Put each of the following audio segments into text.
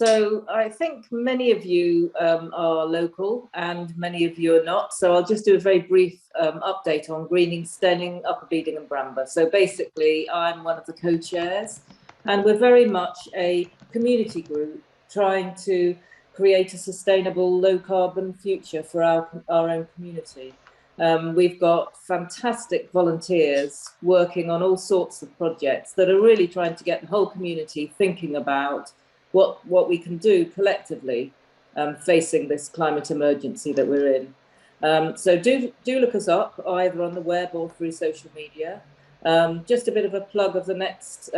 So I think many of you are local and many of you are not. So I'll just do a very brief update on Greeningston, Upper Beeding and Bramber. So basically, I'm one of the co-chairs, and we're very much a community group trying to create a sustainable, low-carbon future for our own community. We've got fantastic volunteers working on all sorts of projects that are really trying to get the whole community thinking about what we can do collectively facing this climate emergency that we're in. So do look us up either on the web or through social media. Just a bit of a plug of the next,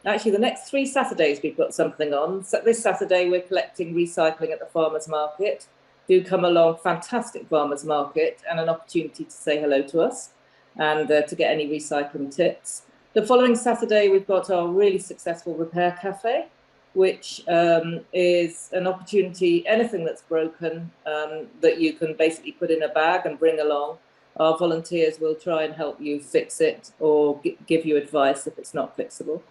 actually the next 3 Saturdays we've got something on. So this Saturday we're collecting recycling at the farmers market. Do come along, fantastic farmers market, and an opportunity to say hello to us and to get any recycling tips. The following Saturday we've got our really successful repair cafe, which is an opportunity, anything that's broken that you can basically put in a bag and bring along. Our volunteers will try and help you fix it or give you advice if it's not fixable.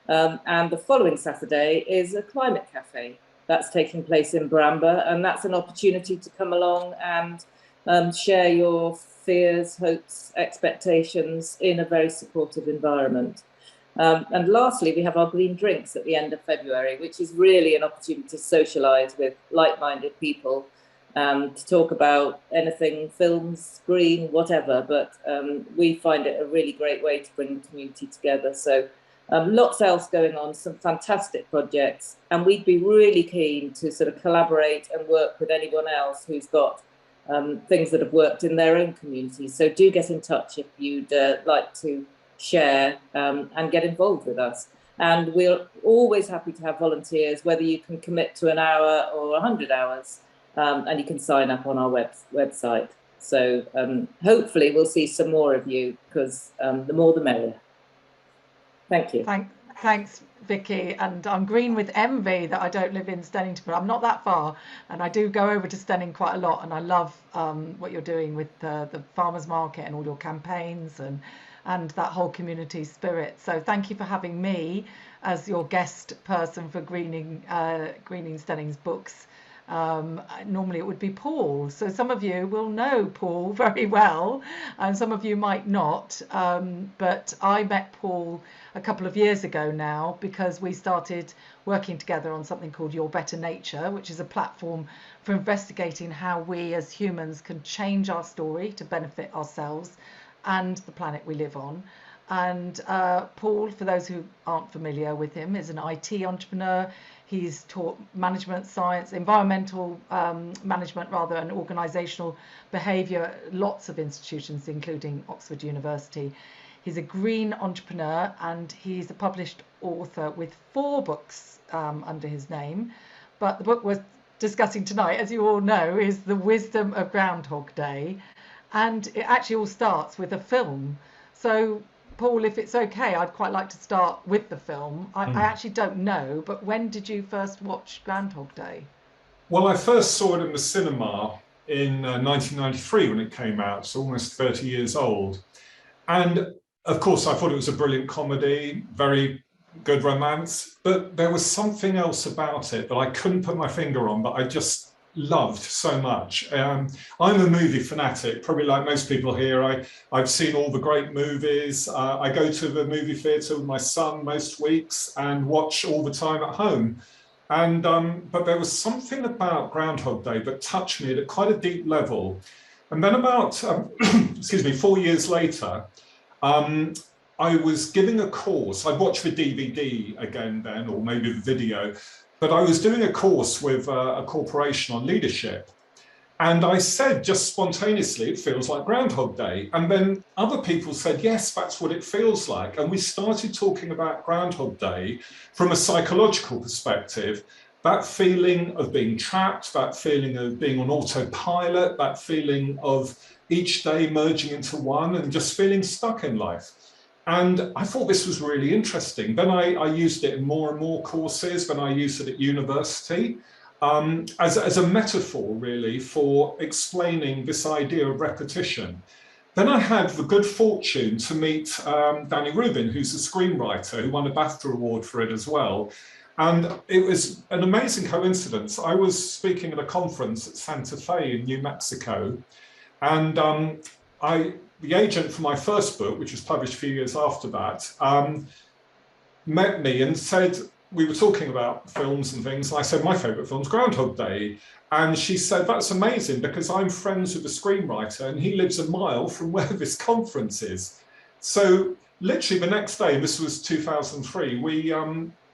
And the following Saturday is a climate cafe that's taking place in Bramber, and that's an opportunity to come along and share your fears, hopes, expectations in a very supportive environment. And lastly, we have our green drinks at the end of February, which is really an opportunity to socialise with like-minded people, to talk about anything, films, green, whatever. But we find it a really great way to bring the community together. So lots else going on, some fantastic projects. And we'd be really keen to sort of collaborate and work with anyone else who's got things that have worked in their own communities. So do get in touch if you'd like to share and get involved with us. And we're always happy to have volunteers, whether you can commit to an hour or 100 hours, and you can sign up on our website. So hopefully we'll see some more of you, because the more the merrier. Thank you. Thanks, Vicky. And I'm green with envy that I don't live in Stennington, but I'm not that far. And I do go over to Stenning quite a lot. And I love what you're doing with the farmers market and all your campaigns and that whole community spirit. So thank you for having me as your guest person for Greeningston's books. Normally it would be Paul. So some of you will know Paul very well, and some of you might not. But I met Paul a couple of years ago now, because we started working together on something called Your Better Nature, which is a platform for investigating how we as humans can change our story to benefit ourselves and the planet we live on. And Paul, for those who aren't familiar with him, is an IT entrepreneur. He's taught management science, environmental management rather, and organisational behaviour, lots of institutions, including Oxford University. He's a green entrepreneur, and he's a published author with 4 books under his name. But the book we're discussing tonight, as you all know, is The Wisdom of Groundhog Day. And it actually all starts with a film. So, Paul, if it's okay, I'd quite like to start with the film. I actually don't know, but when did you first watch Groundhog Day? Well, I first saw it in the cinema in 1993 when it came out, so almost 30 years old. And of course, I thought it was a brilliant comedy, very good romance, but there was something else about it that I couldn't put my finger on, but I just loved so much. I'm a movie fanatic, probably like most people here. I've seen all the great movies. I go to the movie theatre with my son most weeks and watch all the time at home. And but there was something about Groundhog Day that touched me at quite a deep level. And then about, excuse me, 4 years later, I was giving a course. I watched the DVD again then, or maybe the video. But I was doing a course with a corporation on leadership. And I said just spontaneously, it feels like Groundhog Day. And then other people said, yes, that's what it feels like. And we started talking about Groundhog Day from a psychological perspective, that feeling of being trapped, that feeling of being on autopilot, that feeling of each day merging into one and just feeling stuck in life. And I thought this was really interesting. Then I used it in more and more courses. Then I used it at university as a metaphor, really, for explaining this idea of repetition. Then I had the good fortune to meet Danny Rubin, who's a screenwriter who won a BAFTA award for it as well. And it was an amazing coincidence. I was speaking at a conference at Santa Fe in New Mexico, and the agent for my first book, which was published a few years after that, met me and said, we were talking about films and things, and I said, my favourite film's Groundhog Day. And she said, that's amazing, because I'm friends with a screenwriter and he lives a mile from where this conference is. So literally the next day, this was 2003,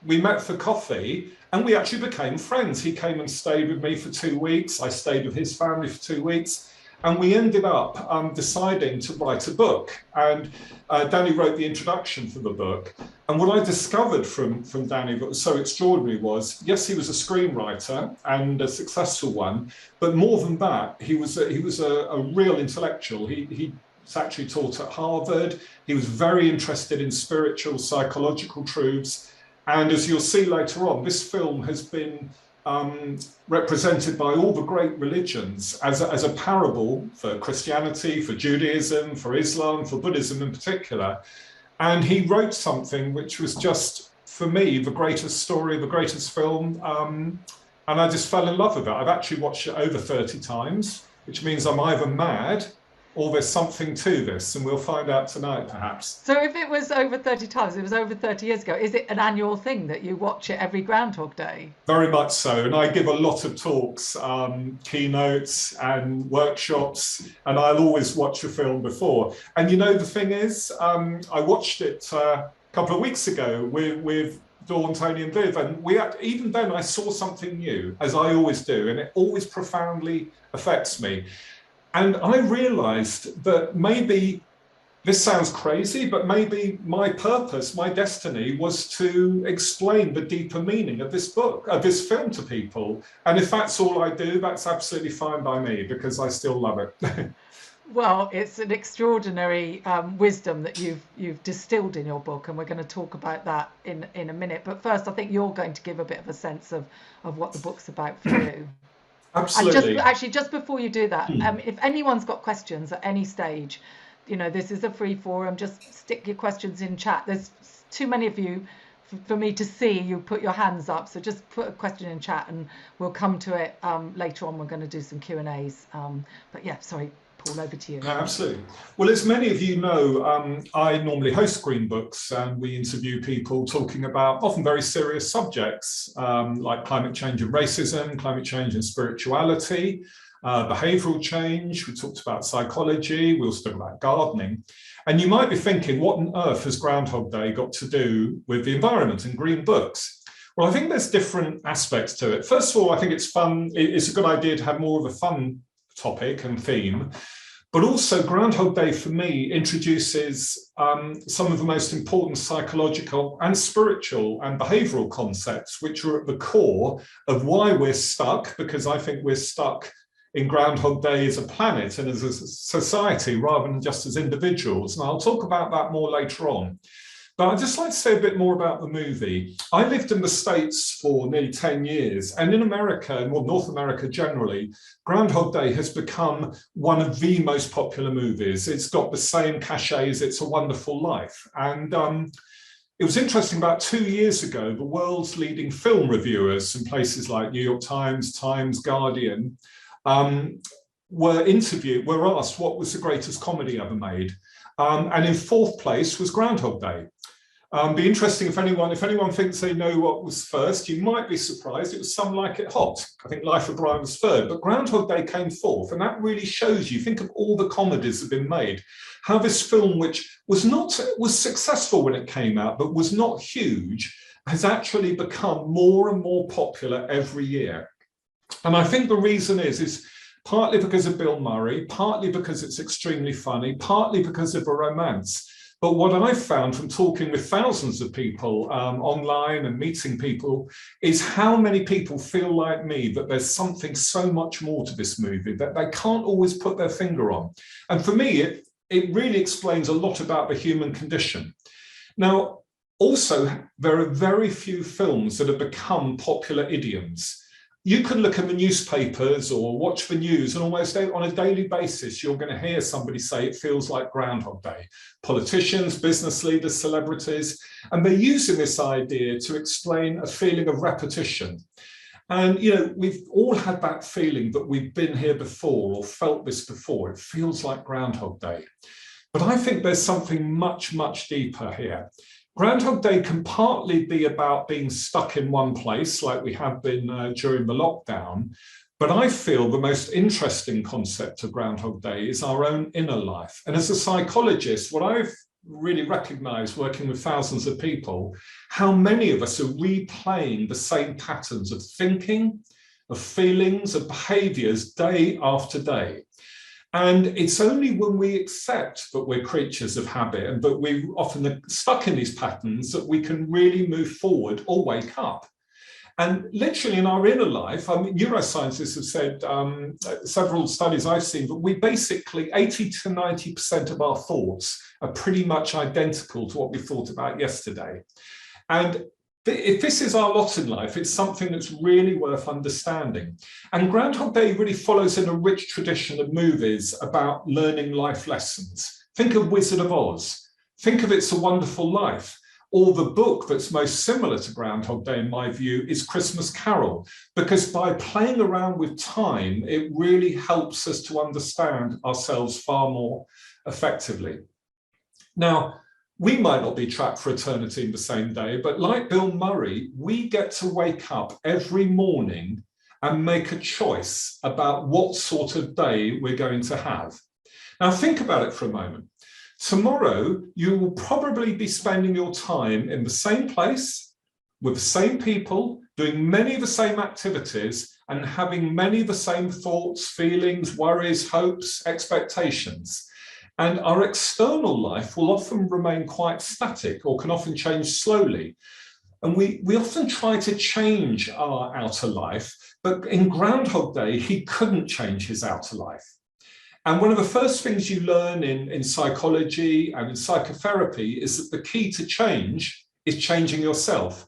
we met for coffee and we actually became friends. He came and stayed with me for 2 weeks. I stayed with his family for 2 weeks. And we ended up deciding to write a book. And Danny wrote the introduction for the book. And what I discovered from Danny that was so extraordinary was, yes, he was a screenwriter and a successful one, but more than that, he was a real intellectual. He actually taught at Harvard. He was very interested in spiritual, psychological truths. And as you'll see later on, this film has been represented by all the great religions as a parable for Christianity, for Judaism, for Islam, for Buddhism in particular. And he wrote something which was just, for me, the greatest story, the greatest film. And I just fell in love with it. I've actually watched it over 30 times, which means I'm either mad or there's something to this, and we'll find out tonight, perhaps. So if it was over 30 times, it was over 30 years ago, is it an annual thing that you watch it every Groundhog Day? Very much so, and I give a lot of talks, keynotes and workshops, and I'll always watch a film before. And you know, the thing is, I watched it a couple of weeks ago with Dawn, Tony and Viv, and even then I saw something new, as I always do, and it always profoundly affects me. And I realized that maybe, this sounds crazy, but maybe my purpose, my destiny was to explain the deeper meaning of this book, of this film to people. And if that's all I do, that's absolutely fine by me, because I still love it. Well, it's an extraordinary wisdom that you've distilled in your book, and we're going to talk about that in a minute. But first, I think you're going to give a bit of a sense of what the book's about for you. Absolutely. And just before you do that, if anyone's got questions at any stage, you know, this is a free forum, just stick your questions in chat. There's too many of you for me to see you put your hands up, so just put a question in chat and we'll come to it later on. We're going to do some Q&As. But yeah, sorry, Paul, over to you. No, absolutely. Well, as many of you know, I normally host Green Books, and we interview people talking about often very serious subjects like climate change and racism, climate change and spirituality, behavioural change. We talked about psychology. We also talked about gardening. And you might be thinking, what on earth has Groundhog Day got to do with the environment and Green Books? Well, I think there's different aspects to it. First of all, I think it's fun. It's a good idea to have more of a fun topic and theme, but also Groundhog Day for me introduces some of the most important psychological and spiritual and behavioural concepts which are at the core of why we're stuck, because I think we're stuck in Groundhog Day as a planet and as a society rather than just as individuals. And I'll talk about that more later on. But I'd just like to say a bit more about the movie. I lived in the States for nearly 10 years, and in America, and well, North America generally, Groundhog Day has become one of the most popular movies. It's got the same cachet as It's a Wonderful Life. And it was interesting, about 2 years ago, the world's leading film reviewers in places like New York Times, Guardian, were asked what was the greatest comedy ever made. And in fourth place was Groundhog Day. Be interesting if anyone thinks they know what was first, you might be surprised. It was Some Like It Hot. I think Life of Brian was third, but Groundhog Day came fourth. And that really shows you, think of all the comedies that have been made, how this film, which was successful when it came out, but was not huge, has actually become more and more popular every year. And I think the reason is partly because of Bill Murray, partly because it's extremely funny, partly because of a romance. But what I've found from talking with thousands of people online and meeting people is how many people feel like me, that there's something so much more to this movie that they can't always put their finger on. And for me, it really explains a lot about the human condition. Now, also, there are very few films that have become popular idioms. you can look at the newspapers or watch the news, and almost on a daily basis, you're going to hear somebody say it feels like Groundhog Day. Politicians, business leaders, celebrities, and they're using this idea to explain a feeling of repetition. And, you know, we've all had that feeling that we've been here before or felt this before. It feels like Groundhog Day. But I think there's something much, much deeper here. Groundhog Day can partly be about being stuck in one place, like we have been during the lockdown. But I feel the most interesting concept of Groundhog Day is our own inner life. And as a psychologist, what I've really recognized working with thousands of people, how many of us are replaying the same patterns of thinking, of feelings, of behaviors day after day. And it's only when we accept that we're creatures of habit and that we're often stuck in these patterns that we can really move forward or wake up. And literally in our inner life, I mean, neuroscientists have said, several studies I've seen, that we basically 80 to 90% of our thoughts are pretty much identical to what we thought about yesterday. And if this is our lot in life, it's something that's really worth understanding. And Groundhog Day really follows in a rich tradition of movies about learning life lessons. Think of Wizard of Oz. Think of It's a Wonderful Life. Or the book that's most similar to Groundhog Day, in my view, is Christmas Carol, because by playing around with time, it really helps us to understand ourselves far more effectively. Now, we might not be trapped for eternity in the same day, but like Bill Murray, we get to wake up every morning and make a choice about what sort of day we're going to have. Now, think about it for a moment. Tomorrow, you will probably be spending your time in the same place, with the same people, doing many of the same activities, and having many of the same thoughts, feelings, worries, hopes, expectations. And our external life will often remain quite static or can often change slowly. And we often try to change our outer life, but in Groundhog Day, he couldn't change his outer life. And one of the first things you learn in psychology and in psychotherapy is that the key to change is changing yourself,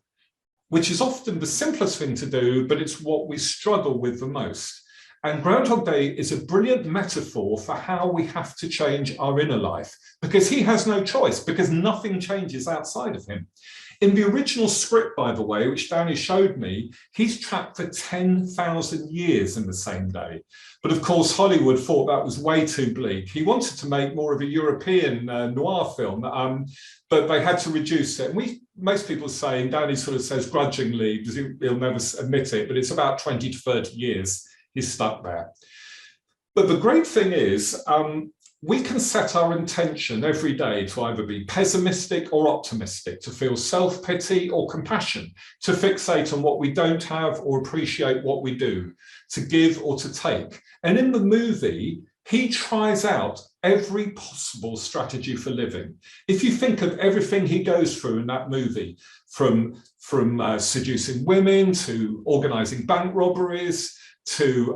which is often the simplest thing to do, but it's what we struggle with the most. And Groundhog Day is a brilliant metaphor for how we have to change our inner life, because he has no choice, because nothing changes outside of him. In the original script, by the way, which Danny showed me, he's trapped for 10,000 years in the same day. But of course, Hollywood thought that was way too bleak. He wanted to make more of a European noir film, but they had to reduce it. And most people say, and Danny sort of says grudgingly, because he'll never admit it, but it's about 20 to 30 years he's stuck there. But the great thing is, we can set our intention every day to either be pessimistic or optimistic, to feel self-pity or compassion, to fixate on what we don't have or appreciate what we do, to give or to take. And in the movie, he tries out every possible strategy for living. If you think of everything he goes through in that movie, from seducing women to organizing bank robberies, to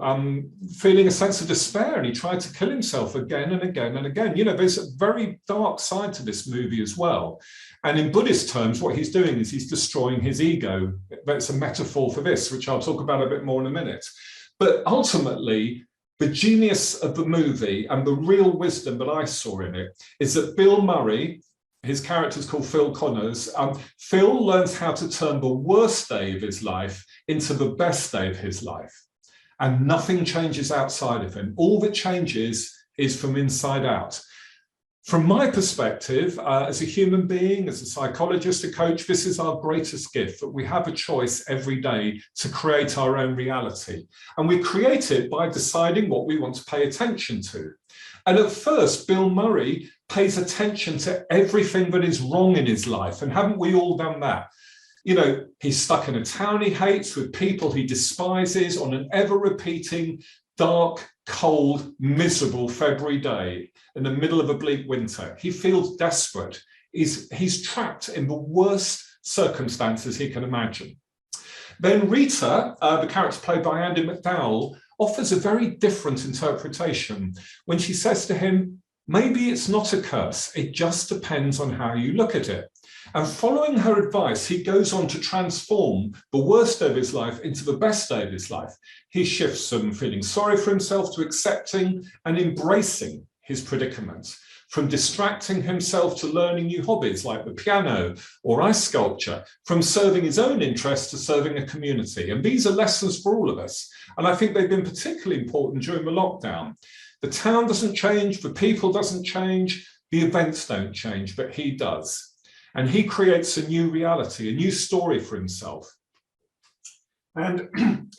feeling a sense of despair, and he tried to kill himself again and again and again. You know, there's a very dark side to this movie as well. And in Buddhist terms, what he's doing is he's destroying his ego. That's a metaphor for this, which I'll talk about a bit more in a minute. But ultimately, the genius of the movie and the real wisdom that I saw in it is that Bill Murray, his character's called Phil Connors, Phil learns how to turn the worst day of his life into the best day of his life. And nothing changes outside of him. All that changes is from inside out. From my perspective, as a human being, as a psychologist, a coach, this is our greatest gift, that we have a choice every day to create our own reality. And we create it by deciding what we want to pay attention to. And at first, Bill Murray pays attention to everything that is wrong in his life. And haven't we all done that? You know, he's stuck in a town he hates with people he despises on an ever-repeating, dark, cold, miserable February day in the middle of a bleak winter. He feels desperate. He's trapped in the worst circumstances he can imagine. Then Rita, the character played by Andie MacDowell, offers a very different interpretation when she says to him, maybe it's not a curse, it just depends on how you look at it. And following her advice, he goes on to transform the worst day of his life into the best day of his life. He shifts from feeling sorry for himself to accepting and embracing his predicament, from distracting himself to learning new hobbies like the piano or ice sculpture, from serving his own interests to serving a community. And these are lessons for all of us. And I think they've been particularly important during the lockdown. The town doesn't change, the people doesn't change, the events don't change, but he does. And he creates a new reality, a new story for himself. And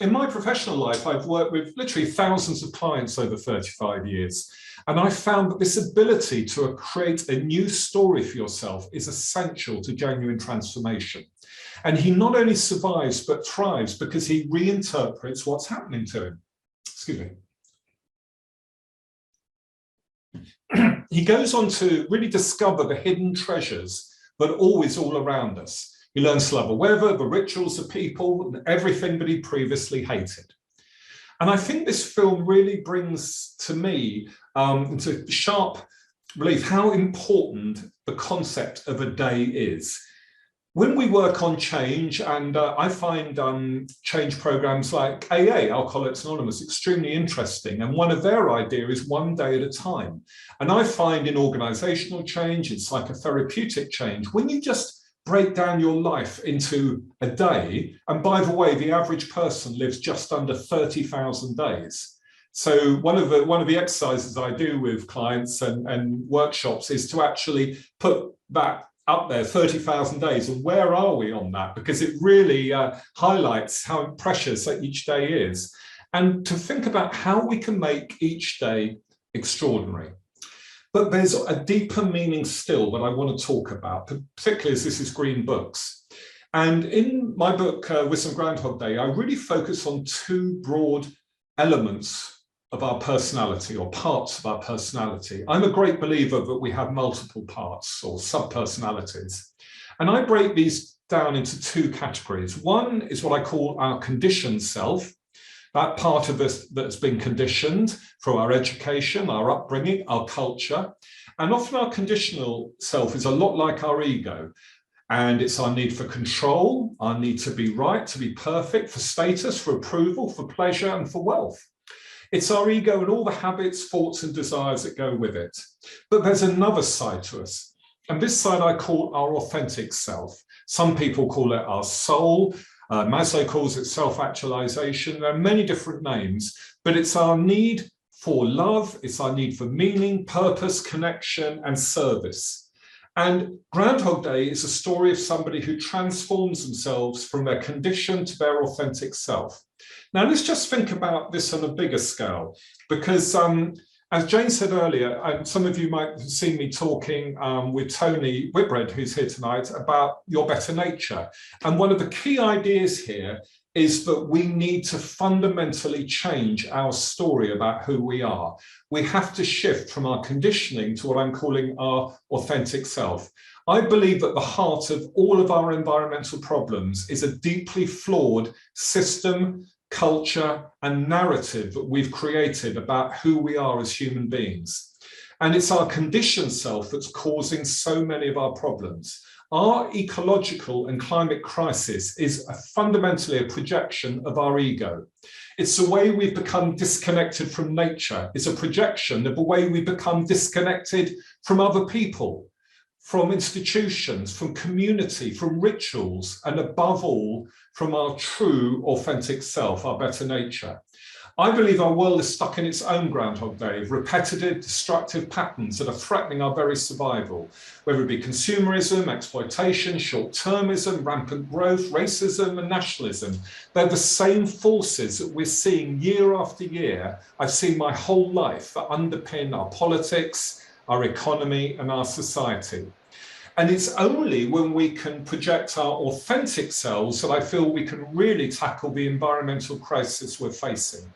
in my professional life, I've worked with literally thousands of clients over 35 years. And I found that this ability to create a new story for yourself is essential to genuine transformation. And he not only survives, but thrives because he reinterprets what's happening to him. Excuse me. He goes on to really discover the hidden treasures that are always all around us. He learns to love the weather, the rituals of people, and everything that he previously hated. And I think this film really brings to me into sharp relief how important the concept of a day is. When we work on change, and I find change programs like AA, Alcoholics Anonymous, extremely interesting. And one of their ideas is one day at a time. And I find in organizational change, in psychotherapeutic change, when you just break down your life into a day, and by the way, the average person lives just under 30,000 days. So one of the exercises I do with clients and workshops is to actually put that up there, 30,000 days, and where are we on that? Because it really highlights how precious each day is, and to think about how we can make each day extraordinary. But there's a deeper meaning still that I want to talk about, particularly as this is green books. And in my book, Wisdom Groundhog Day, I really focus on two broad elements of our personality, or parts of our personality. I'm a great believer that we have multiple parts or sub-personalities. And I break these down into two categories. One is what I call our conditioned self, that part of us that's been conditioned through our education, our upbringing, our culture. And often our conditional self is a lot like our ego. And it's our need for control, our need to be right, to be perfect, for status, for approval, for pleasure, and for wealth. It's our ego and all the habits, thoughts, and desires that go with it. But there's another side to us. And this side I call our authentic self. Some people call it our soul. Maslow calls it self-actualization. There are many different names, but it's our need for love, it's our need for meaning, purpose, connection, and service. And Groundhog Day is a story of somebody who transforms themselves from their condition to their authentic self. Now, let's just think about this on a bigger scale, because as Jane said earlier, and some of you might have seen me talking with Tony Whitbread, who's here tonight, about your better nature. And one of the key ideas here is that we need to fundamentally change our story about who we are. We have to shift from our conditioning to what I'm calling our authentic self. I believe that the heart of all of our environmental problems is a deeply flawed system, culture, and narrative that we've created about who we are as human beings. And it's our conditioned self that's causing so many of our problems. Our ecological and climate crisis is fundamentally a projection of our ego. It's the way we've become disconnected from nature. It's a projection of the way we become disconnected from other people, from institutions, from community, from rituals, and above all, from our true authentic self, our better nature. I believe our world is stuck in its own Groundhog Day of repetitive, destructive patterns that are threatening our very survival, whether it be consumerism, exploitation, short-termism, rampant growth, racism, and nationalism. They're the same forces that we're seeing year after year, I've seen my whole life, that underpin our politics, our economy, and our society. And it's only when we can project our authentic selves that I feel we can really tackle the environmental crisis we're facing.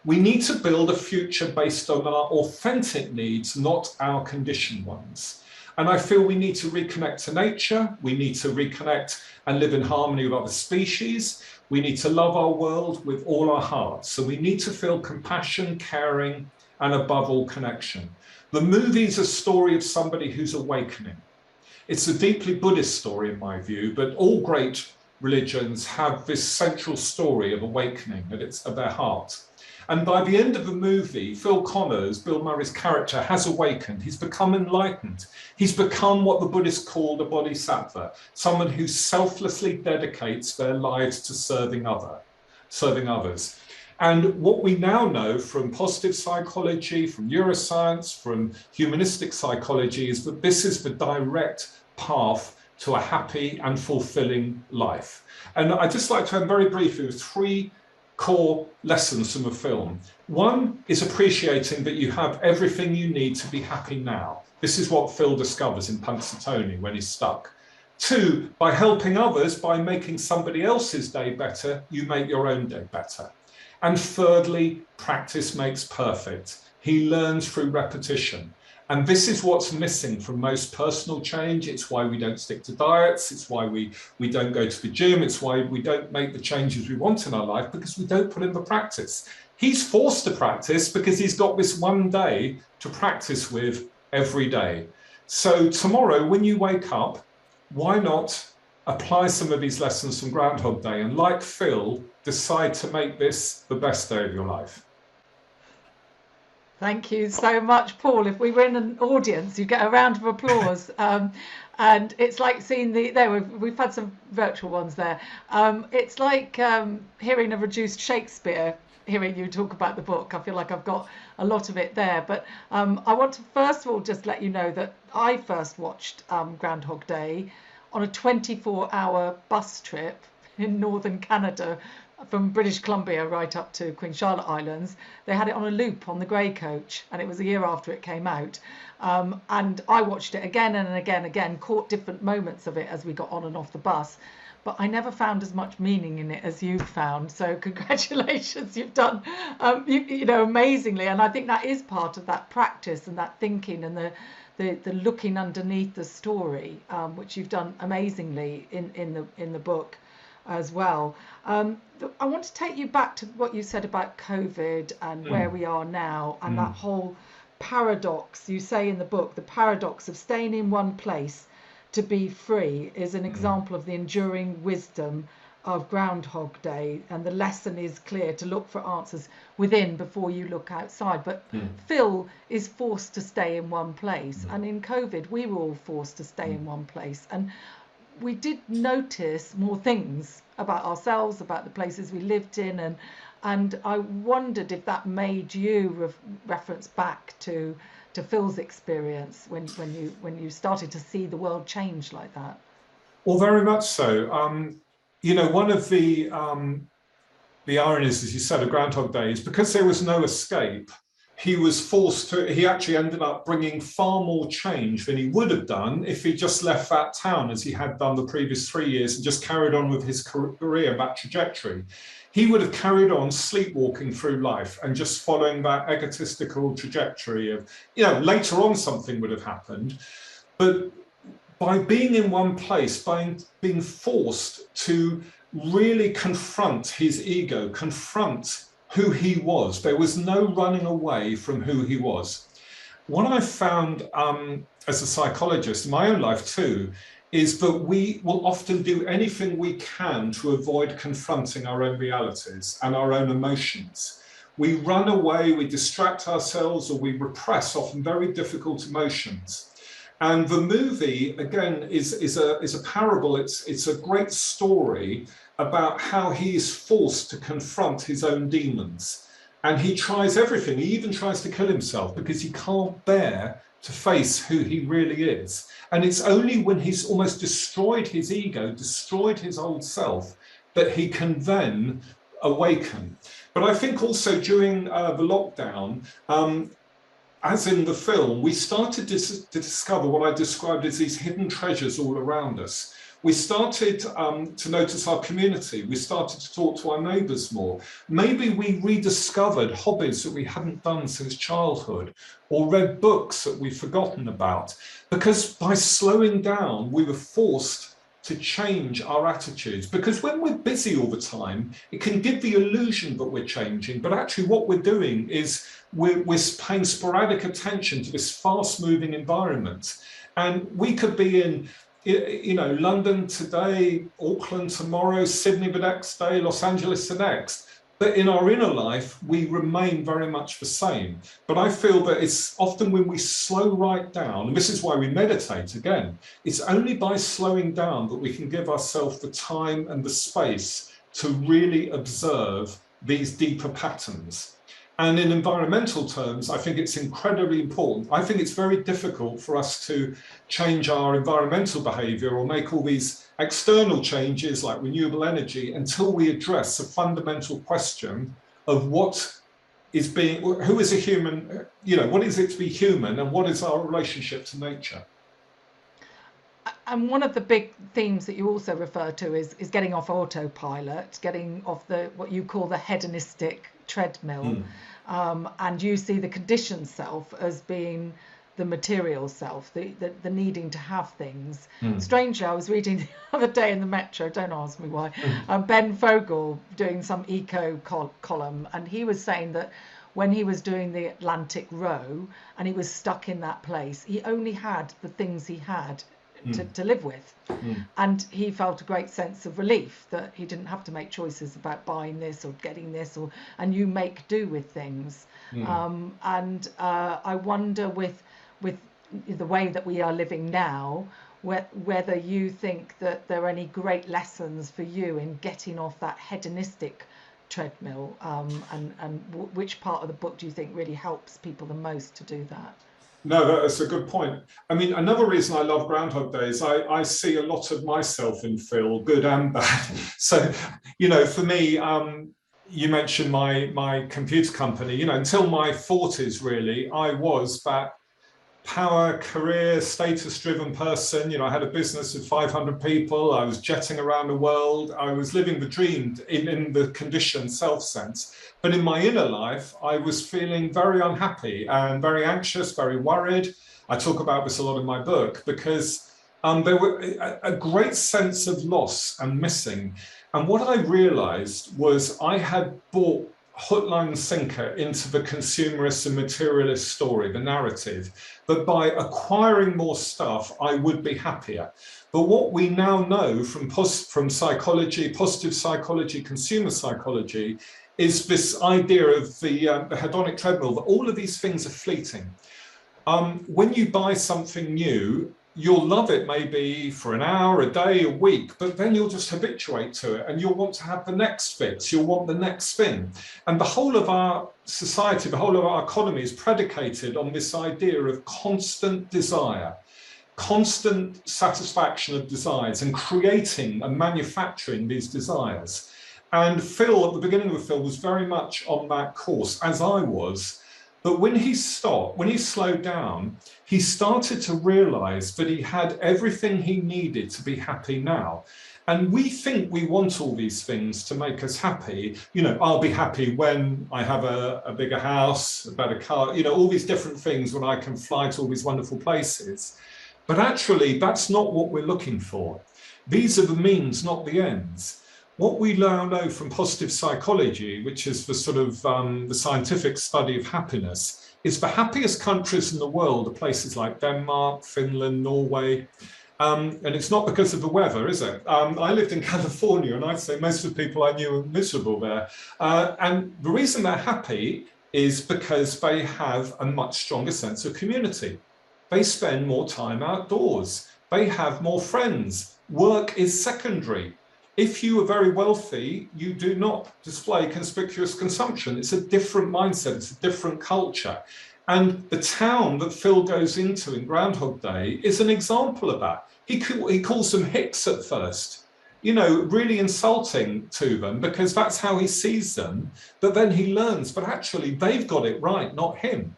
We need to build a future based on our authentic needs, not our conditioned ones. And I feel we need to reconnect to nature. We need to reconnect and live in harmony with other species. We need to love our world with all our hearts. So we need to feel compassion, caring, and above all, connection. The movie is a story of somebody who's awakening. It's a deeply Buddhist story in my view, but all great religions have this central story of awakening at their heart. And by the end of the movie, Phil Connors, Bill Murray's character, has awakened. He's become enlightened. He's become what the Buddhists called a bodhisattva, someone who selflessly dedicates their lives to serving others. And what we now know from positive psychology, from neuroscience, from humanistic psychology is that this is the direct path to a happy and fulfilling life. And I'd just like to end very briefly with 3 core lessons from the film. One is appreciating that you have everything you need to be happy now. This is what Phil discovers in Punxsutawney when he's stuck. 2, by helping others, by making somebody else's day better, you make your own day better. And thirdly, practice makes perfect. He learns through repetition. And this is what's missing from most personal change. It's why we don't stick to diets. It's why we don't go to the gym. It's why we don't make the changes we want in our life, because we don't put in the practice. He's forced to practice because he's got this one day to practice with every day. So tomorrow, when you wake up, why not apply some of these lessons from Groundhog Day and, like Phil, decide to make this the best day of your life? Thank you so much, Paul. If we were in an audience, you get a round of applause. And it's like seeing we've had some virtual ones there. It's like hearing a reduced Shakespeare, hearing you talk about the book. I feel like I've got a lot of it there. But I want to first of all just let you know that I first watched Groundhog Day on a 24-hour bus trip in northern Canada, from British Columbia right up to Queen Charlotte Islands. They had it on a loop on the grey coach, and it was a year after it came out. And I watched it again and again, caught different moments of it as we got on and off the bus. But I never found as much meaning in it as you've found. So congratulations, you've done, you know, amazingly. And I think that is part of that practice and that thinking and the looking underneath the story, which you've done amazingly in the book as well. I want to take you back to what you said about COVID and where we are now, and that whole paradox. You say in the book, the paradox of staying in one place to be free is an example of the enduring wisdom of Groundhog Day, and the lesson is clear: to look for answers within before you look outside. But Phil is forced to stay in one place, and in COVID we were all forced to stay in one place, and we did notice more things about ourselves, about the places we lived in, and I wondered if that made you reference back to Phil's experience when you started to see the world change like that. Well, very much so. You know, one of the ironies, as you said, of Groundhog Day is because there was no escape, he actually ended up bringing far more change than he would have done if he just left that town as he had done the previous 3 years and just carried on with his career, that trajectory. He would have carried on sleepwalking through life and just following that egotistical trajectory of, you know, later on something would have happened. But by being in one place, by being forced to really confront his ego, confront who he was. There was no running away from who he was. What I found as a psychologist in my own life too, is that we will often do anything we can to avoid confronting our own realities and our own emotions. We run away, we distract ourselves, or we repress often very difficult emotions. And the movie, again, is a parable. It's a great story about how he is forced to confront his own demons. And he tries everything. He even tries to kill himself because he can't bear to face who he really is. And it's only when he's almost destroyed his ego, destroyed his old self, that he can then awaken. But I think also during the lockdown, as in the film, we started to discover what I described as these hidden treasures all around us. We started to notice our community. We started to talk to our neighbours more. Maybe we rediscovered hobbies that we hadn't done since childhood, or read books that we've forgotten about. Because by slowing down, we were forced to change our attitudes. Because when we're busy all the time, it can give the illusion that we're changing, but actually what we're doing is we're paying sporadic attention to this fast-moving environment. And we could be in, you know, London today, Auckland tomorrow, Sydney the next day, Los Angeles the next. But in our inner life, we remain very much the same. But I feel that it's often when we slow right down, and this is why we meditate again, it's only by slowing down that we can give ourselves the time and the space to really observe these deeper patterns. And in environmental terms, I think it's incredibly important. I think it's very difficult for us to change our environmental behavior or make all these external changes like renewable energy until we address a fundamental question of what is being, who is a human, you know, what is it to be human and what is our relationship to nature? And one of the big themes that you also refer to is getting off autopilot, getting off the what you call the hedonistic treadmill. And you see the conditioned self as being the material self, the needing to have things. Strangely, I was reading the other day in the Metro, don't ask me why, Ben Fogle doing some eco column, and he was saying that when he was doing the Atlantic Row and he was stuck in that place, he only had the things he had to live with. And he felt a great sense of relief that he didn't have to make choices about buying this or getting this, and you make do with things. And I wonder with the way that we are living now, whether you think that there are any great lessons for you in getting off that hedonistic treadmill, and which part of the book do you think really helps people the most to do that? No, that's a good point. I mean, another reason I love Groundhog Day is I see a lot of myself in Phil, good and bad. So, you know, for me, you mentioned my computer company, you know, until my 40s, really, I was that power, career, status-driven person. You know, I had a business with 500 people. I was jetting around the world. I was living the dream in the conditioned self sense. But in my inner life, I was feeling very unhappy and very anxious, very worried. I talk about this a lot in my book because there were a great sense of loss and missing. And what I realized was I had bought hook, line, and sinker into the consumerist and materialist story, the narrative, that by acquiring more stuff, I would be happier. But what we now know from psychology, positive psychology, consumer psychology, is this idea of the hedonic treadmill, that all of these things are fleeting. When you buy something new, you'll love it maybe for an hour, a day, a week, but then you'll just habituate to it and you'll want to have the next fix, you'll want the next thing. And the whole of our society, the whole of our economy is predicated on this idea of constant desire, constant satisfaction of desires and creating and manufacturing these desires. And Phil, at the beginning of the film, was very much on that course, as I was. But when he stopped, when he slowed down, he started to realize that he had everything he needed to be happy now. And we think we want all these things to make us happy. You know, I'll be happy when I have a bigger house, a better car, you know, all these different things, when I can fly to all these wonderful places. But actually, that's not what we're looking for. These are the means, not the ends. What we now know from positive psychology, which is the sort of the scientific study of happiness, is the happiest countries in the world are places like Denmark, Finland, Norway. And it's not because of the weather, is it? I lived in California, and I'd say most of the people I knew were miserable there. And the reason they're happy is because they have a much stronger sense of community. They spend more time outdoors. They have more friends. Work is secondary. If you are very wealthy, you do not display conspicuous consumption. It's a different mindset, it's a different culture. And the town that Phil goes into in Groundhog Day is an example of that. He calls them hicks at first, you know, really insulting to them because that's how he sees them. But then he learns, but actually they've got it right, not him.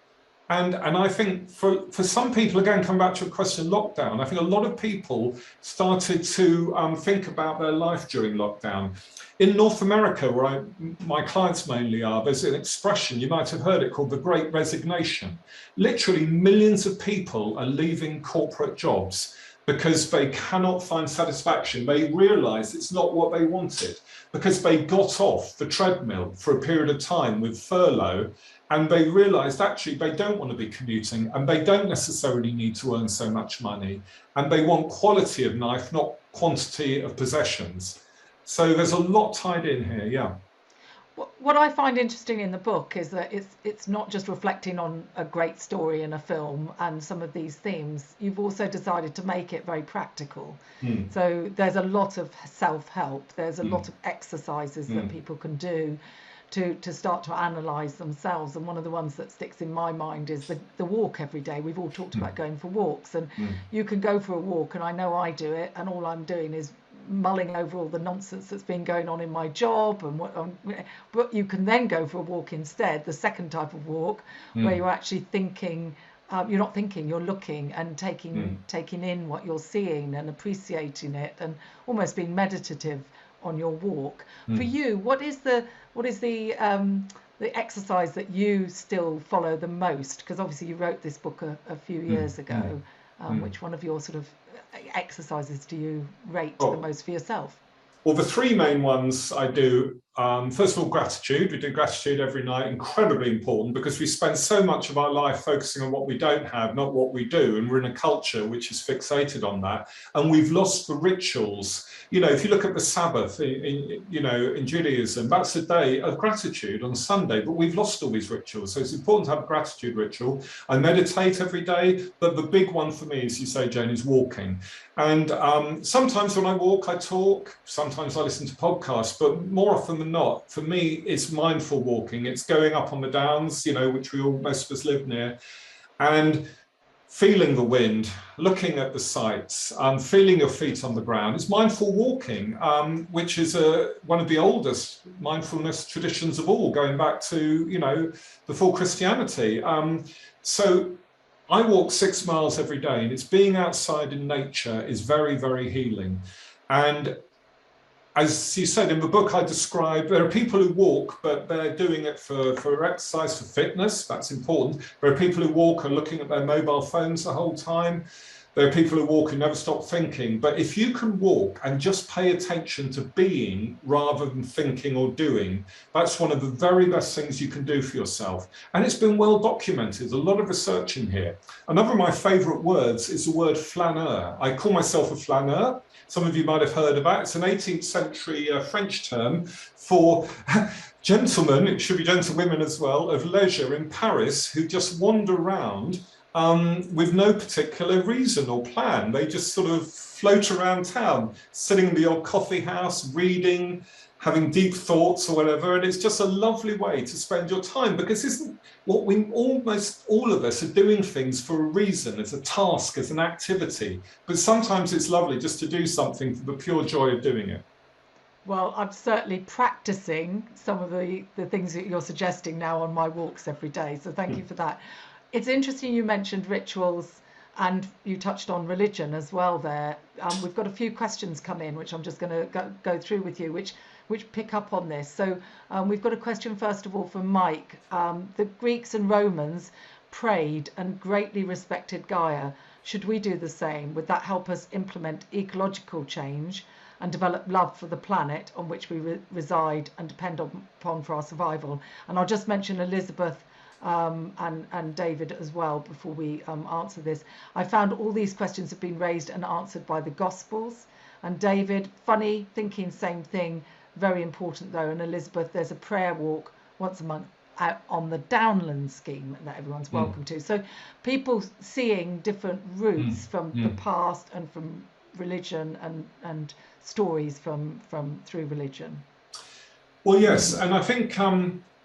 And I think for some people, again, come back to a question of lockdown, I think a lot of people started to think about their life during lockdown. In North America, where my clients mainly are, there's an expression, you might have heard it, called the Great Resignation. Literally millions of people are leaving corporate jobs. because they cannot find satisfaction. They realise it's not what they wanted, because they got off the treadmill for a period of time with furlough, and they realised actually they don't want to be commuting, and they don't necessarily need to earn so much money, and they want quality of life, not quantity of possessions. So there's a lot tied in here, yeah. What I find interesting in the book is that it's not just reflecting on a great story in a film and some of these themes. You've also decided to make it very practical. So there's a lot of self-help. There's a lot of exercises that people can do to start to analyse themselves. And one of the ones that sticks in my mind is the walk every day. We've all talked about going for walks, and you can go for a walk, and I know I do it, and all I'm doing is mulling over all the nonsense that's been going on in my job, and but you can then go for a walk instead, the second type of walk, where you're actually thinking, you're not thinking, you're looking and taking in what you're seeing and appreciating it, and almost being meditative on your walk. For you, what is the exercise that you still follow the most? Because obviously you wrote this book a few years ago. Which one of your sort of exercises do you rate the most for yourself? Well, the three main ones I do, first of all, gratitude. We do gratitude every night, incredibly important, because we spend so much of our life focusing on what we don't have, not what we do. And we're in a culture which is fixated on that. And we've lost the rituals. You know, if you look at the Sabbath in Judaism, that's a day of gratitude on Sunday, but we've lost all these rituals. So it's important to have a gratitude ritual. I meditate every day, but the big one for me, as you say, Jane, is walking. And sometimes when I walk, I talk, sometimes I listen to podcasts, but more often than not, for me, it's mindful walking. It's going up on the downs, you know, which most of us live near, and feeling the wind, looking at the sights, feeling your feet on the ground. It's mindful walking, which is one of the oldest mindfulness traditions of all, going back to, you know, before Christianity. So I walk 6 miles every day, and it's being outside in nature is very, very healing. And as you said in the book, I describe there are people who walk, but they're doing it for exercise, for fitness. That's important. There are people who walk and looking at their mobile phones the whole time. There are people who walk and never stop thinking. But if you can walk and just pay attention to being rather than thinking or doing, that's one of the very best things you can do for yourself. And it's been well documented, a lot of research in here. Another of my favorite words is the word flaneur. I call myself a flaneur. Some of you might have heard about it. It's an 18th century French term for gentlemen, it should be gentlewomen as well, of leisure in Paris who just wander around with no particular reason or plan. They just sort of float around town, sitting in the old coffee house, reading, having deep thoughts or whatever. And it's just a lovely way to spend your time, because isn't what we almost all of us are doing things for a reason, as a task, as an activity. But sometimes it's lovely just to do something for the pure joy of doing it. Well, I'm certainly practicing some of the things that you're suggesting now on my walks every day. So thank you for that. It's interesting you mentioned rituals, and you touched on religion as well there. We've got a few questions come in, which I'm just going to go through with you, which pick up on this. So we've got a question, first of all, from Mike. The Greeks and Romans prayed and greatly respected Gaia. Should we do the same? Would that help us implement ecological change and develop love for the planet on which we reside and depend upon for our survival? And I'll just mention Elizabeth and David as well before we answer this. I found all these questions have been raised and answered by the Gospels. And David, funny, thinking same thing, very important though. And Elizabeth, there's a prayer walk once a month out on the Downland scheme that everyone's welcome to. So people seeing different roots from the past and from religion and stories from through religion. Well, yes, and I think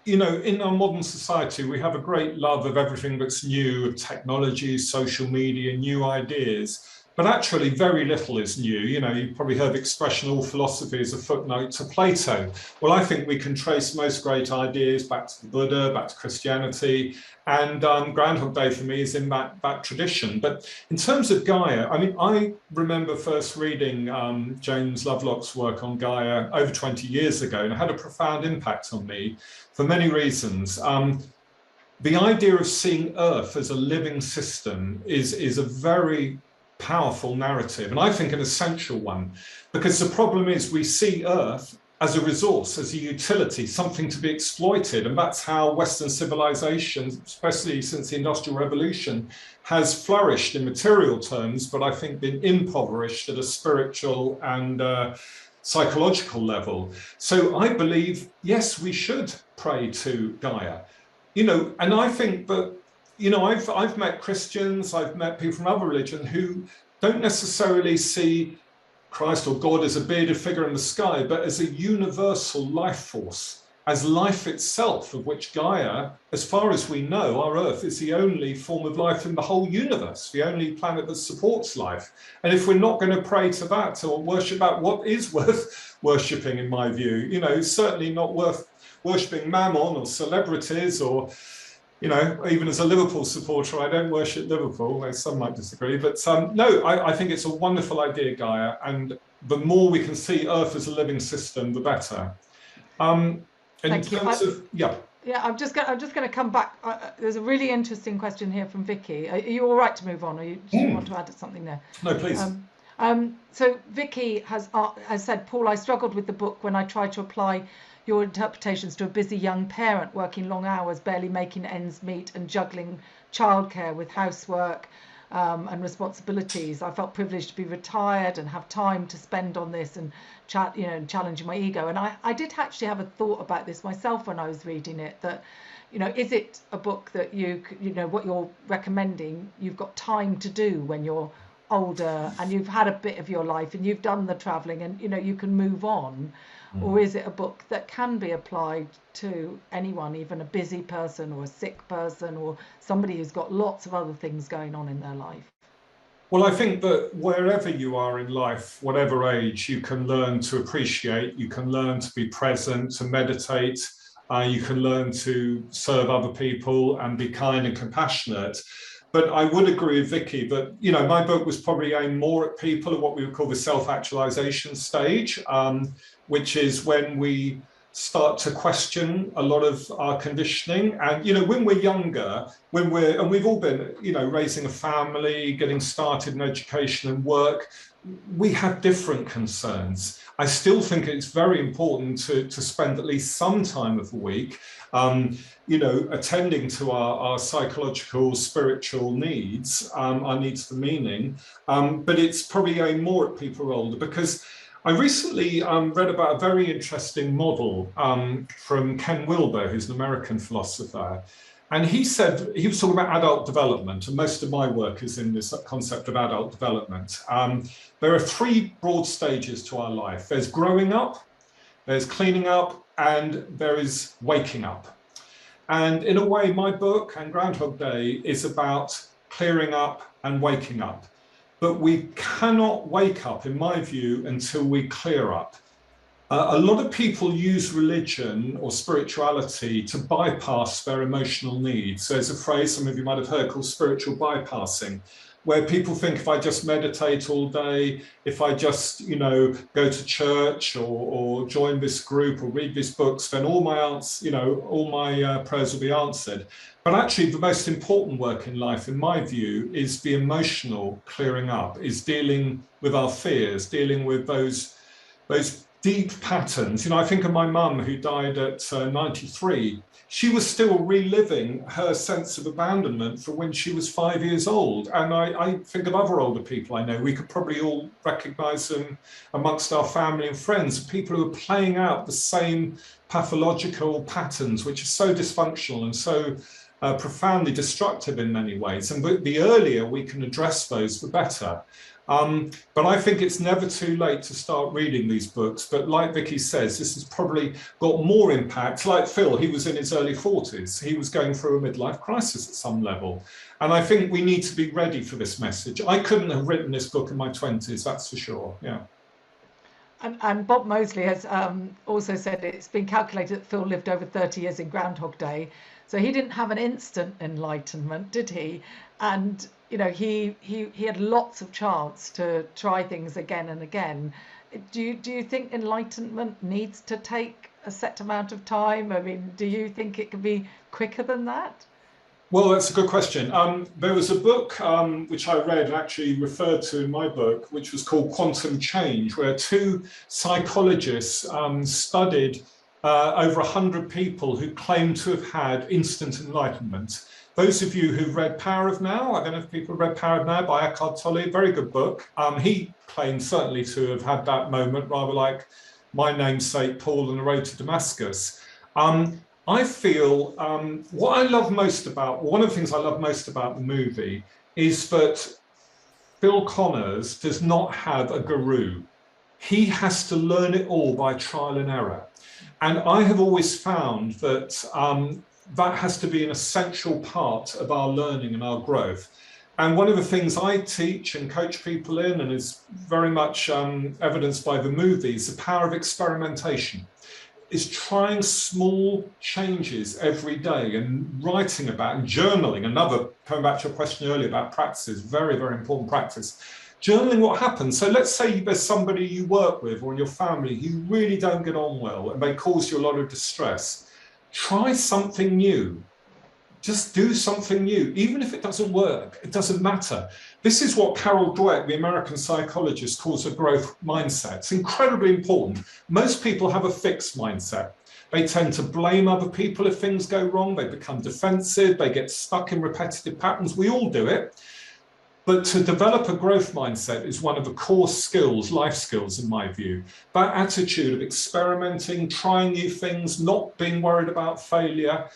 you know, in our modern society, we have a great love of everything that's new, of technology, social media, new ideas, but actually very little is new. You know, you've probably heard the expression, all philosophy is a footnote to Plato. Well, I think we can trace most great ideas back to the Buddha, back to Christianity, and Groundhog Day for me is in that tradition. But in terms of Gaia, I mean, I remember first reading James Lovelock's work on Gaia over 20 years ago, and it had a profound impact on me for many reasons. The idea of seeing Earth as a living system is a very powerful narrative, and I think an essential one, because the problem is we see Earth as a resource, as a utility, something to be exploited. And that's how Western civilization, especially since the Industrial Revolution, has flourished in material terms, but I think been impoverished at a spiritual and psychological level. So I believe, yes, we should pray to Gaia, and I think that, I've met Christians, I've met people from other religions who don't necessarily see Christ or God as a bearded figure in the sky, but as a universal life force, as life itself, of which Gaia, as far as we know, our Earth is the only form of life in the whole universe, the only planet that supports life. And if we're not going to pray to that or worship that, what is worth worshipping, in my view? Certainly not worth worshipping Mammon or celebrities or, even as a Liverpool supporter, I don't worship Liverpool, though some might disagree. But no, I think it's a wonderful idea, Gaia. And the more we can see Earth as a living system, the better. Thank you. Yeah. Yeah, I'm just going to come back. There's a really interesting question here from Vicky. Are you all right to move on, or do you want to add something there? No, please. So Vicky has said, Paul, I struggled with the book when I tried to apply your interpretations to a busy young parent working long hours, barely making ends meet, and juggling childcare with housework and responsibilities. I felt privileged to be retired and have time to spend on this and challenging my ego. And I did actually have a thought about this myself when I was reading it, that, is it a book that what you're recommending, you've got time to do when you're older and you've had a bit of your life and you've done the traveling and, you can move on? Or is it a book that can be applied to anyone, even a busy person or a sick person or somebody who's got lots of other things going on in their life? Well, I think that wherever you are in life, whatever age, you can learn to appreciate, you can learn to be present, to meditate, you can learn to serve other people and be kind and compassionate. But I would agree with Vicky that, my book was probably aimed more at people at what we would call the self-actualization stage, which is when we start to question a lot of our conditioning. And, when we're younger, and we've all been, raising a family, getting started in education and work, we have different concerns. I still think it's very important to spend at least some time of the week, attending to our psychological, spiritual needs, our needs for meaning. But it's probably aimed more at people older, because I recently read about a very interesting model from Ken Wilber, who's an American philosopher. And he said, he was talking about adult development, and most of my work is in this concept of adult development. There are three broad stages to our life. There's growing up, there's cleaning up, and there is waking up. And in a way, my book and Groundhog Day is about clearing up and waking up. But we cannot wake up, in my view, until we clear up. A lot of people use religion or spirituality to bypass their emotional needs. There's a phrase some of you might have heard called spiritual bypassing, where people think if I just meditate all day, if I just, go to church or join this group or read these books, then all my prayers will be answered. But actually, the most important work in life, in my view, is the emotional clearing up, is dealing with our fears, dealing with those deep patterns. I think of my mum, who died at 93. She was still reliving her sense of abandonment from when she was 5 years old. And I think of other older people I know, we could probably all recognize them amongst our family and friends, people who are playing out the same pathological patterns, which are so dysfunctional and so profoundly destructive in many ways. And the earlier we can address those, the better. But I think it's never too late to start reading these books. But like Vicky says, this has probably got more impact. Like Phil, he was in his early 40s. He was going through a midlife crisis at some level. And I think we need to be ready for this message. I couldn't have written this book in my 20s, that's for sure. Yeah. And Bob Mosley has also said it's been calculated that Phil lived over 30 years in Groundhog Day. So he didn't have an instant enlightenment, did he? And he had lots of chance to try things again and again. Do you think enlightenment needs to take a set amount of time? I mean, do you think it can be quicker than that? Well, that's a good question. There was a book which I read and actually referred to in my book, which was called Quantum Change, where two psychologists studied over 100 people who claimed to have had instant enlightenment. Those of you who've read Power of Now, I don't know if people have read Power of Now by Eckhart Tolle, very good book. He claimed certainly to have had that moment, rather like my namesake Paul on the road to Damascus. I feel what I love most about, one of the things I love most about the movie is that Phil Connors does not have a guru. He has to learn it all by trial and error. And I have always found that that has to be an essential part of our learning and our growth. And one of the things I teach and coach people in, and is very much evidenced by the movie, is the power of experimentation. Is trying small changes every day and writing about and journaling. Another, coming back to your question earlier about practices, very, very important practice. Journaling what happens. So let's say there's somebody you work with or in your family who really don't get on well and they cause you a lot of distress. Try something new. Just do something new. Even if it doesn't work, it doesn't matter. This is what Carol Dweck, the American psychologist, calls a growth mindset. It's incredibly important. Most people have a fixed mindset. They tend to blame other people if things go wrong. They become defensive. They get stuck in repetitive patterns. We all do it. But to develop a growth mindset is one of the core skills, life skills, in my view. That attitude of experimenting, trying new things, not being worried about failure,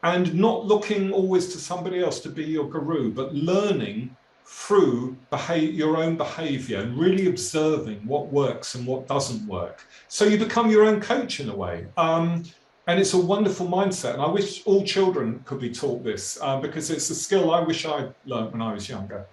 and not looking always to somebody else to be your guru, but learning through your own behavior and really observing what works and what doesn't work. So you become your own coach in a way. And it's a wonderful mindset. And I wish all children could be taught this because it's a skill I wish I'd learned when I was younger.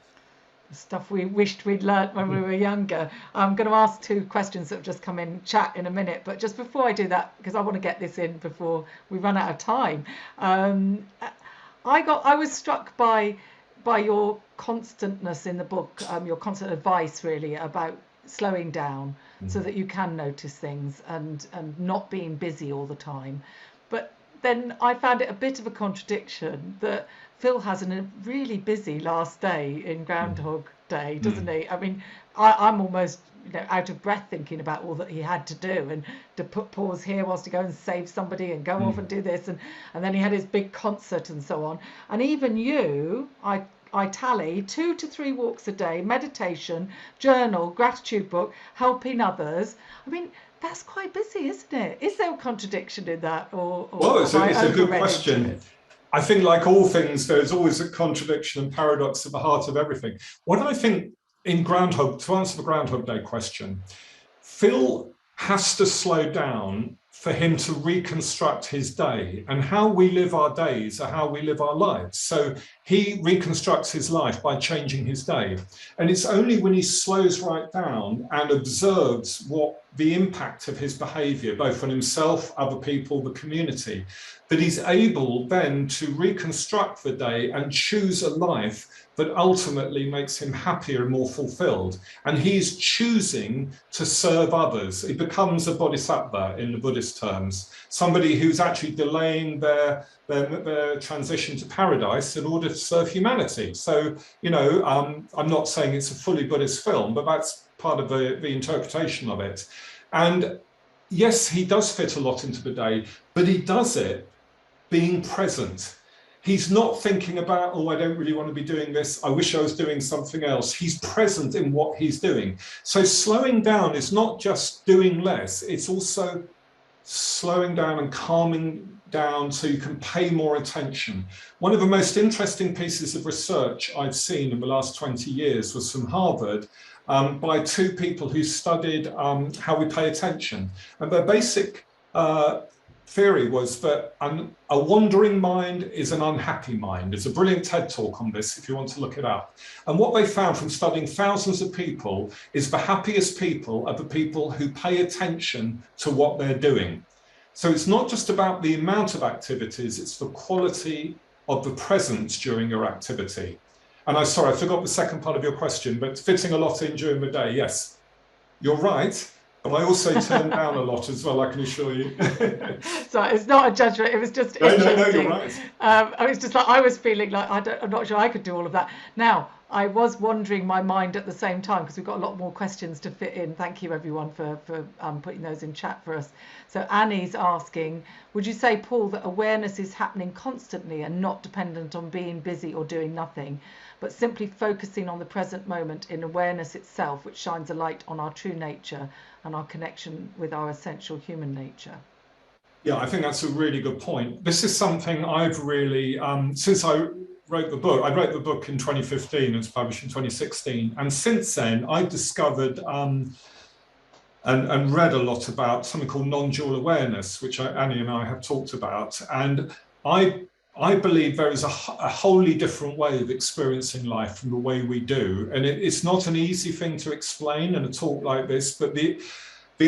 Stuff we wished we'd learnt when we were younger. I'm going to ask two questions that have just come in chat in a minute, but just before I do that, because I want to get this in before we run out of time, I was struck by your constantness in the book, your constant advice really about slowing down so that you can notice things and not being busy all the time. But then I found it a bit of a contradiction that Phil has a really busy last day in Groundhog Day, doesn't he? I mean, I'm almost out of breath thinking about all that he had to do and to pause here whilst to go and save somebody and go off and do this. And then he had his big concert and so on. And even you, I tally 2 to 3 walks a day, meditation, journal, gratitude book, helping others. I mean, that's quite busy, isn't it? Is there a contradiction in that? Well, it's a good question. I think, like all things, there's always a contradiction and paradox at the heart of everything. What I think in Groundhog, to answer the Groundhog Day question, Phil has to slow down for him to reconstruct his day, and how we live our days are how we live our lives. So he reconstructs his life by changing his day. And it's only when he slows right down and observes what the impact of his behavior, both on himself, other people, the community, that he's able then to reconstruct the day and choose a life that ultimately makes him happier and more fulfilled. And he's choosing to serve others. He becomes a bodhisattva in the Buddhist terms, somebody who's actually delaying their transition to paradise in order to serve humanity. So, I'm not saying it's a fully Buddhist film, but that's part of the interpretation of it. And yes, he does fit a lot into the day, but he does it being present. He's not thinking about, oh, I don't really want to be doing this. I wish I was doing something else. He's present in what he's doing. So slowing down is not just doing less. It's also slowing down and calming down so you can pay more attention. One of the most interesting pieces of research I've seen in the last 20 years was from Harvard by two people who studied how we pay attention. And their basic theory was that a wandering mind is an unhappy mind. There's a brilliant TED talk on this if you want to look it up. And what they found from studying thousands of people is the happiest people are the people who pay attention to what they're doing. So it's not just about the amount of activities, it's the quality of the presence during your activity. And I forgot the second part of your question, but fitting a lot in during the day, yes, you're right. And I also turn down a lot as well, I can assure you. So it's not a judgment, it was just No, interesting. you're right. I was just like, I was feeling like I'm not sure I could do all of that. Now, I was wandering my mind at the same time because we've got a lot more questions to fit in. Thank you everyone for putting those in chat for us. So Annie's asking, would you say, Paul, that awareness is happening constantly and not dependent on being busy or doing nothing, but simply focusing on the present moment in awareness itself, which shines a light on our true nature and our connection with our essential human nature? Yeah, I think that's a really good point. This is something I've really, since I wrote the book in 2015, it was published in 2016. And since then, I've discovered and read a lot about something called non-dual awareness, which Annie and I have talked about. And I believe there is a wholly different way of experiencing life from the way we do. And it's not an easy thing to explain in a talk like this, but the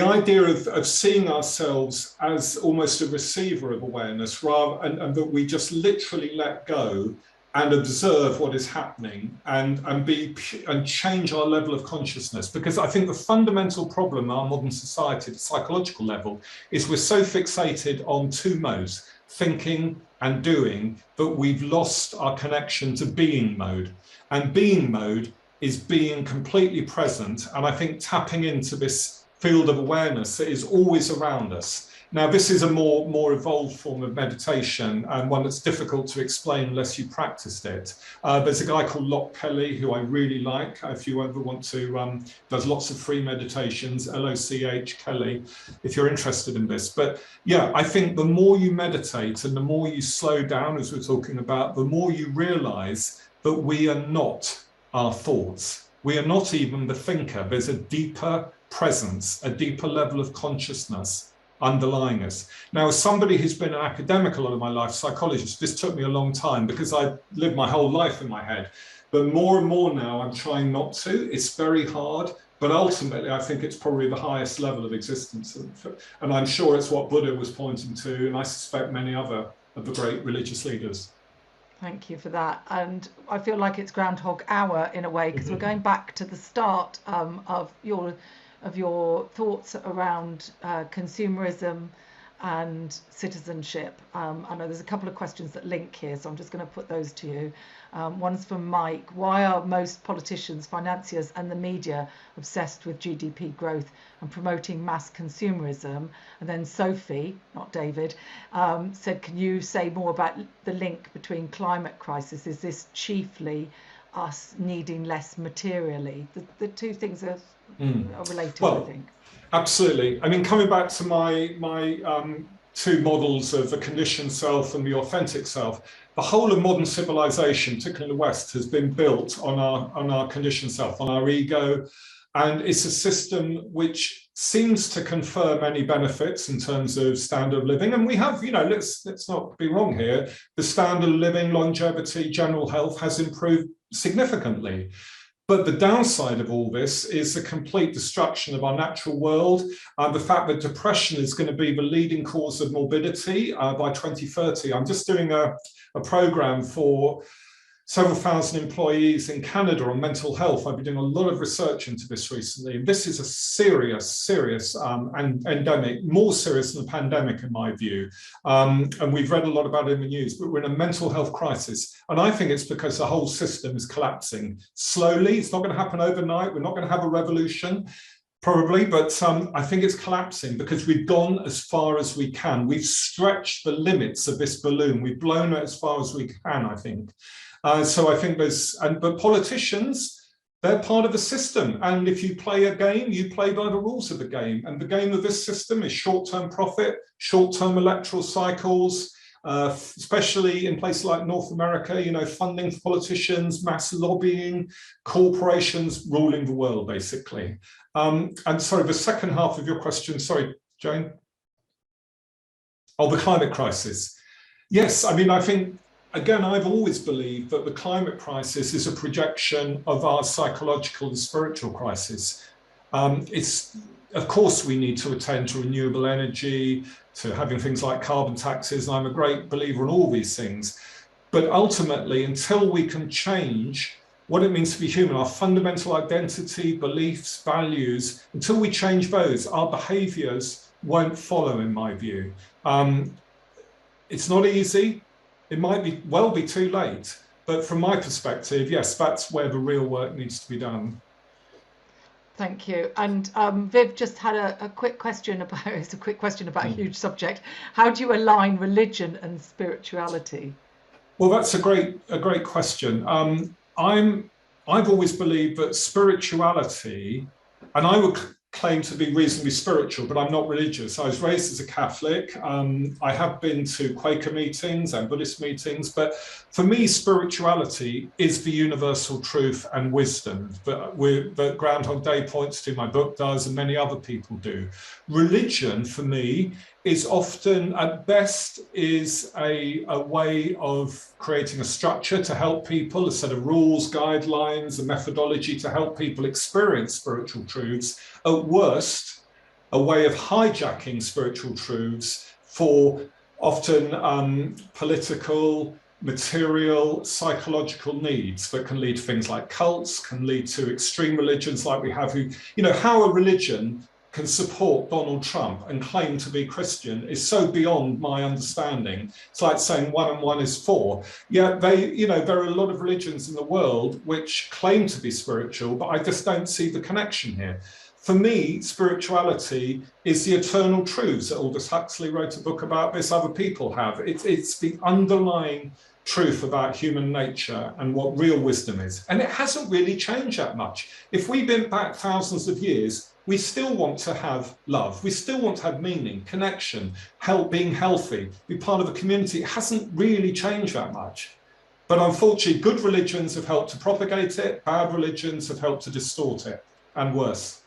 idea of seeing ourselves as almost a receiver of awareness, rather, and that we just literally let go and observe what is happening and change our level of consciousness. Because I think the fundamental problem in our modern society, at the psychological level, is we're so fixated on two modes, thinking and doing, that we've lost our connection to being mode. And being mode is being completely present. And I think tapping into this field of awareness that is always around us. Now, this is a more evolved form of meditation, and one that's difficult to explain unless you practiced it. There's a guy called Locke Kelly, who I really like, if you ever want to, does lots of free meditations, L-O-C-H Kelly, if you're interested in this. But yeah, I think the more you meditate and the more you slow down, as we're talking about, the more you realize that we are not our thoughts. We are not even the thinker. There's a deeper presence, a deeper level of consciousness underlying us. Now, as somebody who's been an academic a lot of my life, psychologist, this took me a long time because I lived my whole life in my head. But more and more now, I'm trying not to. It's very hard, but ultimately, I think it's probably the highest level of existence. And I'm sure it's what Buddha was pointing to, and I suspect many other of the great religious leaders. Thank you for that. And I feel like it's Groundhog Hour in a way, because we're going back to the start of your thoughts around consumerism and citizenship. I know there's a couple of questions that link here, so I'm just going to put those to you. One's from Mike. Why are most politicians, financiers and the media obsessed with GDP growth and promoting mass consumerism? And then Sophie, not David, said, can you say more about the link between climate crisis? Is this chiefly us needing less materially? The two things are related, well, I think. Absolutely. I mean, coming back to my two models of the conditioned self and the authentic self, the whole of modern civilization, particularly in the West, has been built on our conditioned self, on our ego. And it's a system which seems to confer many benefits in terms of standard of living. And we have, let's not be wrong here, the standard of living, longevity, general health has improved significantly. But the downside of all this is the complete destruction of our natural world, the fact that depression is going to be the leading cause of morbidity by 2030. I'm just doing a program for several thousand employees in Canada on mental health. I've been doing a lot of research into this recently. And this is a serious endemic, more serious than the pandemic in my view. And we've read a lot about it in the news, but we're in a mental health crisis. And I think it's because the whole system is collapsing slowly. It's not going to happen overnight. We're not going to have a revolution, probably, but I think it's collapsing because we've gone as far as we can. We've stretched the limits of this balloon. We've blown it as far as we can, I think. So I think but politicians, they're part of the system. And if you play a game, you play by the rules of the game. And the game of this system is short-term profit, short-term electoral cycles, especially in places like North America, funding for politicians, mass lobbying, corporations ruling the world, basically. And sorry, the second half of your question, sorry, Jane? Oh, the climate crisis. Yes, I mean, I think, again, I've always believed that the climate crisis is a projection of our psychological and spiritual crisis. Of course, we need to attend to renewable energy, to having things like carbon taxes, and I'm a great believer in all these things. But ultimately, until we can change what it means to be human, our fundamental identity, beliefs, values, until we change those, our behaviours won't follow, in my view. It's not easy. It might be too late. But from my perspective, yes, that's where the real work needs to be done. Thank you. And Viv just had a quick question about, it's a quick question about a huge subject. How do you align religion and spirituality? Well, that's a great question. I've always believed that spirituality, and I would claim to be reasonably spiritual, but I'm not religious. I was raised as a Catholic. I have been to Quaker meetings and Buddhist meetings, but for me, spirituality is the universal truth and wisdom that Groundhog Day points to, my book does, and many other people do. Religion, for me, is often, at best, is a way of creating a structure to help people, a set of rules, guidelines, a methodology to help people experience spiritual truths. At worst, a way of hijacking spiritual truths for often political, material, psychological needs that can lead to things like cults, can lead to extreme religions like we have, who, you know, how a religion can support Donald Trump and claim to be Christian is so beyond my understanding. It's like saying 1 and 1 is 4. Yeah, there are a lot of religions in the world which claim to be spiritual, but I just don't see the connection here. For me, spirituality is the eternal truths. Aldous Huxley wrote a book about this, other people have. It's the underlying truth about human nature and what real wisdom is. And it hasn't really changed that much. If we've been back thousands of years, we still want to have love. We still want to have meaning, connection, being healthy, be part of a community. It hasn't really changed that much. But unfortunately, good religions have helped to propagate it. Bad religions have helped to distort it, and worse.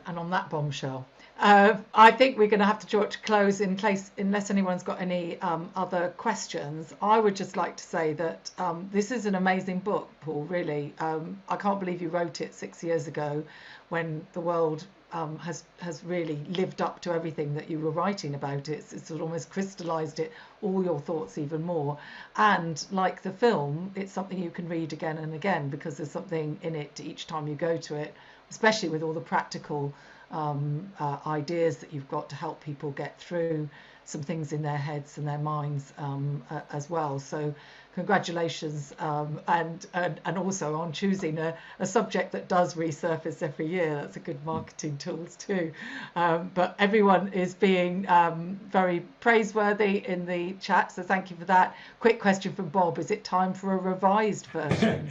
And on that bombshell, I think we're going to have to draw it to close unless anyone's got any other questions. I would just like to say that this is an amazing book, Paul, really. I can't believe you wrote it 6 years ago when the world has really lived up to everything that you were writing about. It's sort of almost crystallized it, all your thoughts even more. And like the film, it's something you can read again and again because there's something in it each time you go to it, especially with all the practical ideas that you've got to help people get through some things in their heads and their minds as well. So congratulations, and also on choosing a subject that does resurface every year. That's a good marketing tools too. But everyone is being very praiseworthy in the chat, so thank you for that. Quick question from Bob: is it time for a revised version?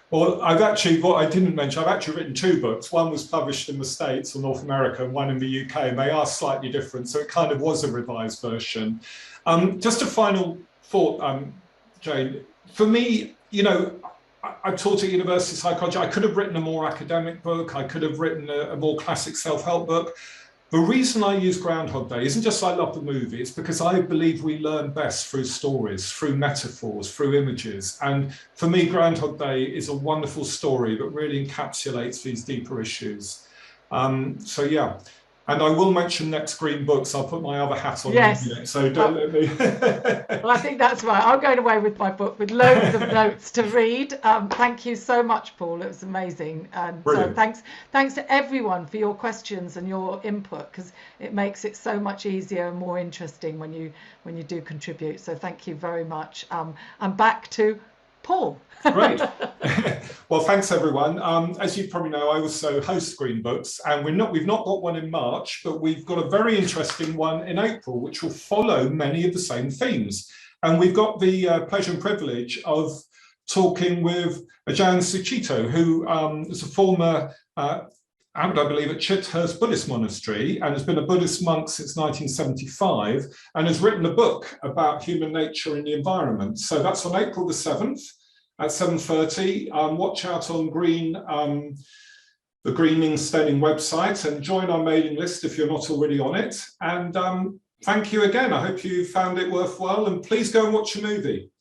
Well, what I didn't mention, I've actually written 2 books. One was published in the States or North America, and one in the UK, and they are slightly different. So it kind of was a revised version. Just a final thought, Jane. For me, you know, I taught at university psychology. I could have written a more academic book. I could have written a more classic self-help book. The reason I use Groundhog Day isn't just I love the movie, it's because I believe we learn best through stories, through metaphors, through images. And for me, Groundhog Day is a wonderful story that really encapsulates these deeper issues. So yeah, and I will mention next Green Books. I'll put my other hat on. Yes. In a minute, so don't let me. Well, I think that's right. I'm going away with my book with loads of notes to read. Thank you so much, Paul. It was amazing. And thanks to everyone for your questions and your input, because it makes it so much easier and more interesting when you do contribute. So thank you very much. And back to Paul. Great. Well, thanks everyone. As you probably know, I also host Green Books, and we've not got one in March, but we've got a very interesting one in April, which will follow many of the same themes. And we've got the pleasure and privilege of talking with Ajahn Sucitto, who is a former abbot, I believe, at Chithurst Buddhist Monastery, and has been a Buddhist monk since 1975, and has written a book about human nature and the environment. So that's on April the 7th. At 7:30, watch out on the Greeningston website and join our mailing list if you're not already on it. And thank you again. I hope you found it worthwhile, and please go and watch a movie.